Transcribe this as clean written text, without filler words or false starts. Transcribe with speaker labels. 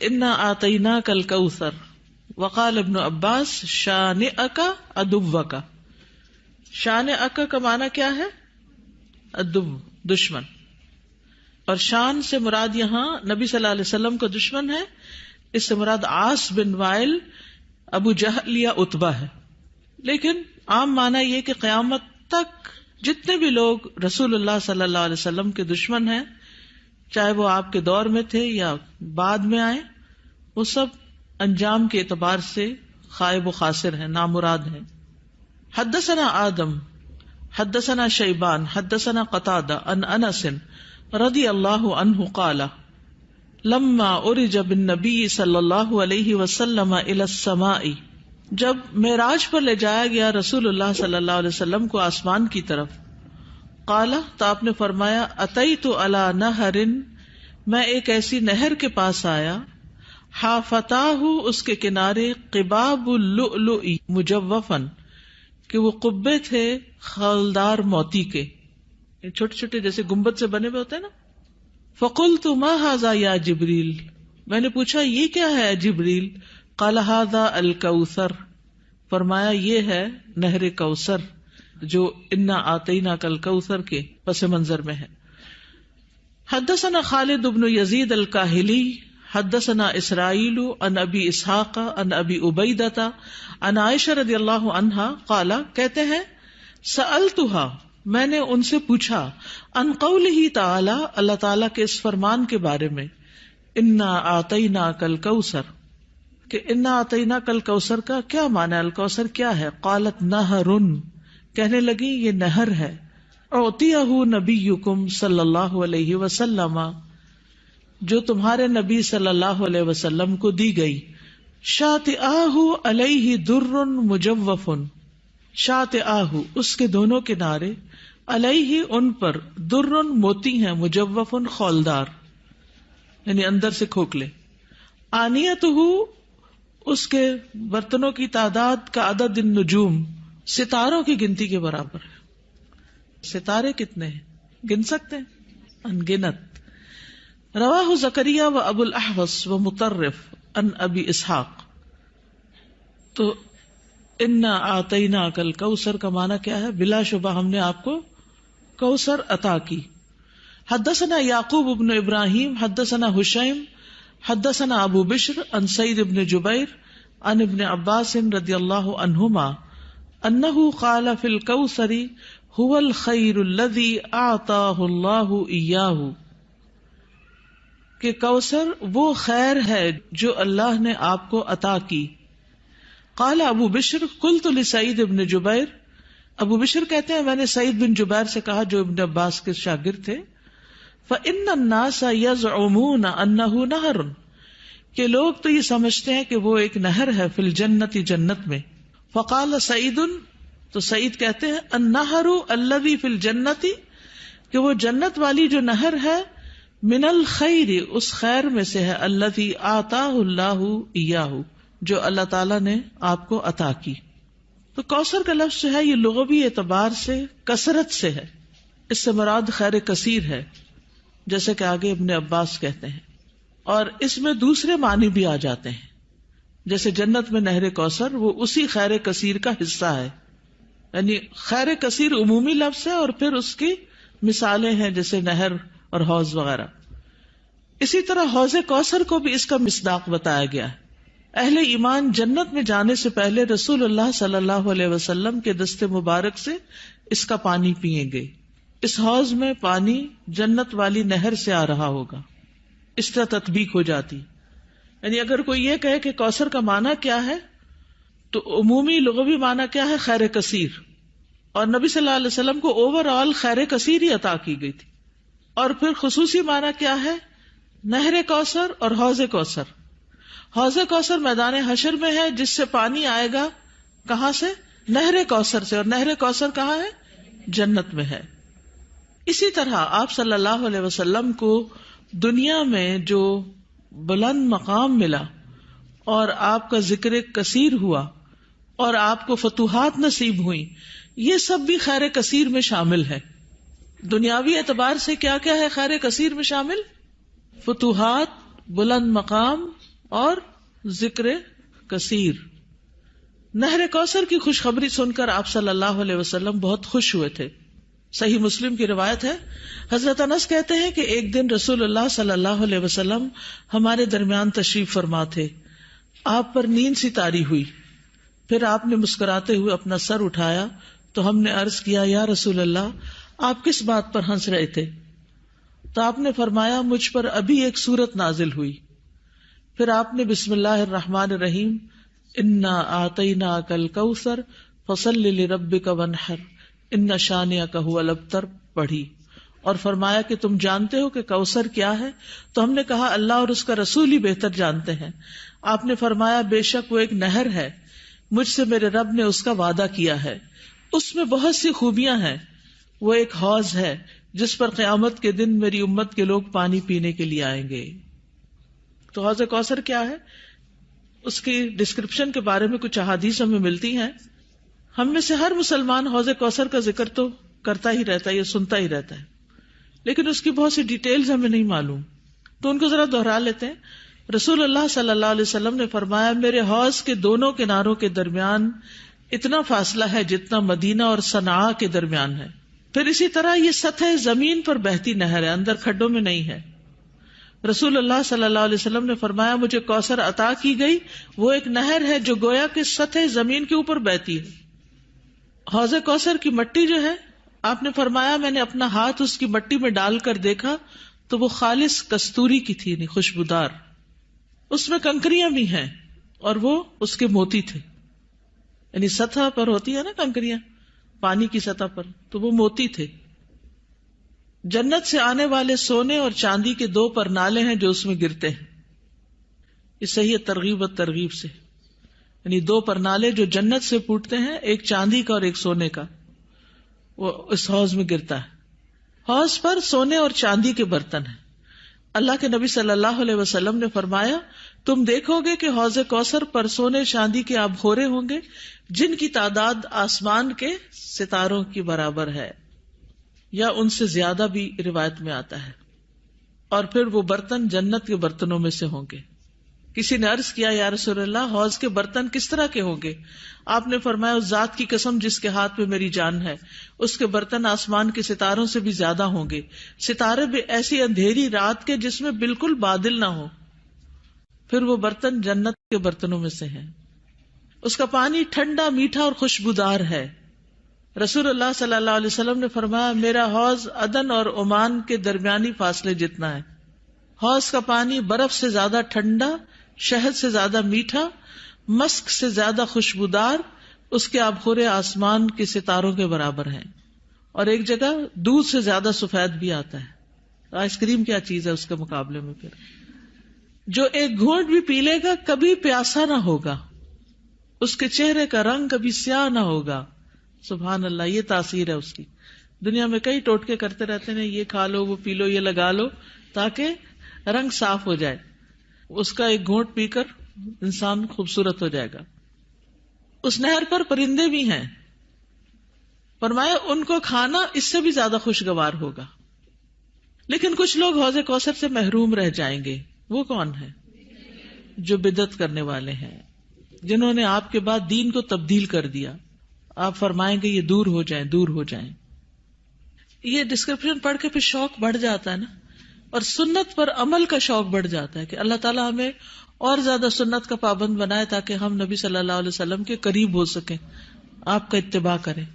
Speaker 1: انا آتیناک الکوثر وقال ابن عباس شانئک عدوک. شانئک کا معنی کیا ہے؟ عدو، دشمن. اور شان سے مراد یہاں نبی صلی اللہ علیہ وسلم کا دشمن ہے. اس سے مراد عاص بن وائل، ابو جہل یا عتبہ ہے. لیکن عام معنی یہ کہ قیامت تک جتنے بھی لوگ رسول اللہ صلی اللہ علیہ وسلم کے دشمن ہیں، چاہے وہ آپ کے دور میں تھے یا بعد میں آئے، وہ سب انجام کے اعتبار سے خائب و خاسر ہیں، نامراد ہیں. حدثنا آدم حدثنا شیبان حدثنا قتادہ عن انس رضی اللہ عنہ قال لما عرج بالنبی صلی اللہ علیہ وسلم الی السماء، جب معراج پر لے جایا گیا رسول اللہ صلی اللہ علیہ وسلم کو آسمان کی طرف، قال تو آپ نے فرمایا اتیت علی نہر، میں ایک ایسی نہر کے پاس آیا، حافتاہ اس کے کنارے قباب اللؤلؤ مجوفا، کہ وہ قبے تھے خالدار موتی کے، چھوٹے چھوٹے جیسے گنبد سے بنے ہوئے ہوتے ہیں نا. فقلت ما ھذا یا جبریل، میں نے پوچھا یہ کیا ہے جبریل؟ قال ھذا الکوثر، فرمایا یہ ہے نہر کوثر جو انا آتیناک الکوثر کے پس منظر میں ہے. حدثنا خالد بن یزید الکاہلی حدثنا اسرائیل عن ابی اسحاق عن ابی عبیدۃ عن عائشہ رضی اللہ عنہا قال، کہتے ہیں سألتها، میں نے ان سے پوچھا، عن قولہ تعالی، اللہ تعالیٰ کے اس فرمان کے بارے میں، انا آتیناک الکوثر، کہ انا آتیناک الکوثر کا کیا معنی ہے؟ الکوثر کیا ہے؟ قالت نہر، کہنے لگی یہ نہر ہے، اعطیہ نبیکم صلی اللہ علیہ وسلم، جو تمہارے نبی صلی اللہ علیہ وسلم کو دی گئی. شاطئاہ علیہ در مجوف، شاطئاہ اس کے دونوں کنارے، علیہ ان پر، در موتی ہیں، مجوف خولدار یعنی اندر سے کھوکھلے. آنیتہ اس کے برتنوں کی تعداد کا عدد النجوم، ستاروں کی گنتی کے برابر ہے. ستارے کتنے ہیں گن سکتے ہیں؟ انگنت. رواہ زکریا و ابو الاحوص و مطرف عن ابی اسحاق. تو انا آتیناک الکوثر کا معنی کیا ہے؟ بلا شبہ ہم نے آپ کو کوثر عطا کی. حدثنا یعقوب بن ابراہیم حدثنا حشیم حدثنا ابو بشر عن سعید بن جبیر عن ابن عباس رضی اللہ عنہما انہ قال فی الکوثر هو الخیر الذی اعطاہ اللہ ایاہ، کہ کوثر وہ خیر ہے جو اللہ نے آپ کو عطا کی. قال ابو بشر قلت لسعید بن جبیر، ابو بشر کہتے ہیں میں نے سعید بن جبیر سے کہا جو ابن عباس کے شاگرد تھے، فإن الناس يزعمون انه نہر، کہ لوگ تو یہ سمجھتے ہیں کہ وہ ایک نہر ہے، فی الجنت جنت میں. فقال سعید، تو سعید کہتے ہیں النہر الذی فی الجنت، کہ وہ جنت والی جو نہر ہے، من الخیر اس خیر میں سے ہے، الذی آتاہ اللہ ایاہ جو اللہ تعالیٰ نے آپ کو عطا کی. تو کوثر کا لفظ جو ہے یہ لغوی اعتبار سے کثرت سے ہے، اس سے مراد خیر کثیر ہے، جیسے کہ آگے ابن عباس کہتے ہیں. اور اس میں دوسرے معنی بھی آ جاتے ہیں، جیسے جنت میں نہر کوثر وہ اسی خیر کثیر کا حصہ ہے، یعنی خیر کثیر عمومی لفظ ہے اور پھر اس کی مثالیں ہیں جیسے نہر اور حوض وغیرہ. اسی طرح حوض کوثر کو بھی اس کا مصداق بتایا گیا ہے. اہل ایمان جنت میں جانے سے پہلے رسول اللہ صلی اللہ علیہ وسلم کے دست مبارک سے اس کا پانی پیئیں گے. اس حوض میں پانی جنت والی نہر سے آ رہا ہوگا، اس طرح تطبیق ہو جاتی. یعنی اگر کوئی یہ کہے کہ کوثر کا معنی کیا ہے، تو عمومی لغوی معنی کیا ہے؟ خیر کثیر. اور نبی صلی اللہ علیہ وسلم کو اوور آل خیر کثیر ہی عطا کی گئی تھی. اور پھر خصوصی معنی کیا ہے؟ نہر کوثر اور حوض کوثر. حوض کوثر میدان حشر میں ہے، جس سے پانی آئے گا کہاں سے؟ نہر کوثر سے. اور نہر کوثر کہاں ہے؟ جنت میں ہے. اسی طرح آپ صلی اللہ علیہ وسلم کو دنیا میں جو بلند مقام ملا اور آپ کا ذکر کثیر ہوا اور آپ کو فتوحات نصیب ہوئی، یہ سب بھی خیر کثیر میں شامل ہے. دنیاوی اعتبار سے کیا کیا ہے خیر کثیر میں شامل؟ فتوحات، بلند مقام اور ذکر کثیر. نہر کوثر کی خوشخبری سن کر آپ صلی اللہ علیہ وسلم بہت خوش ہوئے تھے. صحیح مسلم کی روایت ہے, حضرت انس کہتے ہیں کہ ایک دن رسول اللہ صلی اللہ علیہ وسلم ہمارے درمیان تشریف فرما تھے. آپ پر نیند سی طاری ہوئی, پھر آپ نے مسکراتے ہوئے اپنا سر اٹھایا تو ہم نے عرض کیا, یا رسول اللہ, آپ کس بات پر ہنس رہے تھے؟ تو آپ نے فرمایا, مجھ پر ابھی ایک سورت نازل ہوئی. پھر آپ نے بسم اللہ الرحمن الرحیم انا اعطیناک الکوثر فصل لربک وانحر ان شانئک ھو الابتر پڑھی, اور فرمایا کہ تم جانتے ہو کہ کوثر کیا ہے؟ تو ہم نے کہا, اللہ اور اس کا رسول ہی بہتر جانتے ہیں. آپ نے فرمایا, بے شک وہ ایک نہر ہے, مجھ سے میرے رب نے اس کا وعدہ کیا ہے, اس میں بہت سی خوبیاں ہیں. وہ ایک حوض ہے جس پر قیامت کے دن میری امت کے لوگ پانی پینے کے لیے آئیں گے. تو حوض کوثر کیا ہے, اس کی ڈسکرپشن کے بارے میں کچھ احادیث ہمیں ملتی ہیں. ہم میں سے ہر مسلمان حوض کوثر کا ذکر تو کرتا ہی رہتا ہے یا سنتا ہی رہتا ہے, لیکن اس کی بہت سی ڈیٹیلز ہمیں نہیں معلوم, تو ان کو ذرا دوہرا لیتے ہیں. رسول اللہ صلی اللہ علیہ وسلم نے فرمایا, میرے حوض کے دونوں کناروں کے درمیان اتنا فاصلہ ہے جتنا مدینہ اور صنعاء کے درمیان ہے. پھر اسی طرح یہ سطح زمین پر بہتی نہر ہے, اندر کھڈوں میں نہیں ہے. رسول اللہ صلی اللہ علیہ وسلم نے فرمایا, مجھے کوثر عطا کی گئی, وہ ایک نہر ہے جو گویا کہ سطح زمین کے اوپر بہتی ہے. حوض کوثر کی مٹی جو ہے, آپ نے فرمایا, میں نے اپنا ہاتھ اس کی مٹی میں ڈال کر دیکھا تو وہ خالص کستوری کی تھی, خوشبودار. اس میں کنکریاں بھی ہیں اور وہ اس کے موتی تھے, یعنی سطح پر ہوتی ہے نا کنکریاں پانی کی سطح پر, تو وہ موتی تھے. جنت سے آنے والے سونے اور چاندی کے 2 پرنالے ہیں جو اس میں گرتے ہیں. اس صحیح ترغیب و ترغیب سے, یعنی 2 پرنالے جو جنت سے پھوٹتے ہیں, ایک چاندی کا اور ایک سونے کا, وہ اس حوض میں گرتا ہے. حوض پر سونے اور چاندی کے برتن ہیں. اللہ کے نبی صلی اللہ علیہ وسلم نے فرمایا, تم دیکھو گے کہ حوض کوثر پر سونے چاندی کے آبخورے ہوں گے جن کی تعداد آسمان کے ستاروں کی برابر ہے, یا ان سے زیادہ بھی روایت میں آتا ہے. اور پھر وہ برتن جنت کے برتنوں میں سے ہوں گے. کسی نے عرض کیا, یا رسول اللہ, حوض کے برتن کس طرح کے ہوں گے؟ آپ نے فرمایا, اس ذات کی قسم جس کے ہاتھ میں میری جان ہے, اس کے برتن آسمان کے ستاروں سے بھی زیادہ ہوں گے, ستارے بھی ایسی اندھیری رات کے جس میں بالکل بادل نہ ہو. پھر وہ برتن جنت کے برتنوں میں سے ہیں. اس کا پانی ٹھنڈا, میٹھا اور خوشبودار ہے. رسول اللہ صلی اللہ علیہ وسلم نے فرمایا, میرا حوض عدن اور عمان کے درمیانی فاصلے جتنا ہے. حوض کا پانی برف سے زیادہ ٹھنڈا, شہد سے زیادہ میٹھا, مسک سے زیادہ خوشبودار, اس کے آبخورے آسمان کے ستاروں کے برابر ہیں. اور ایک جگہ دودھ سے زیادہ سفید بھی آتا ہے. آئس کریم کیا چیز ہے اس کے مقابلے میں. پھر جو ایک گھونٹ بھی پی لے گا کبھی پیاسا نہ ہوگا, اس کے چہرے کا رنگ کبھی سیاہ نہ ہوگا. سبحان اللہ, یہ تاثیر ہے اس کی. دنیا میں کئی ٹوٹکے کرتے رہتے ہیں, یہ کھا لو, وہ پی لو, یہ لگا لو تاکہ رنگ صاف ہو جائے. اس کا ایک گھونٹ پی کر انسان خوبصورت ہو جائے گا. اس نہر پر پرندے بھی ہیں. فرمایا, ان کو کھانا اس سے بھی زیادہ خوشگوار ہوگا. لیکن کچھ لوگ حوض کوثر سے محروم رہ جائیں گے. وہ کون ہیں؟ جو بدعت کرنے والے ہیں, جنہوں نے آپ کے بعد دین کو تبدیل کر دیا. آپ فرمائیں گے یہ دور ہو جائیں, دور ہو جائیں. یہ ڈسکرپشن پڑھ کے پھر شوق بڑھ جاتا ہے نا, اور سنت پر عمل کا شوق بڑھ جاتا ہے کہ اللہ تعالیٰ ہمیں اور زیادہ سنت کا پابند بنائے تاکہ ہم نبی صلی اللہ علیہ وسلم کے قریب ہو سکیں, آپ کا اتباع کریں.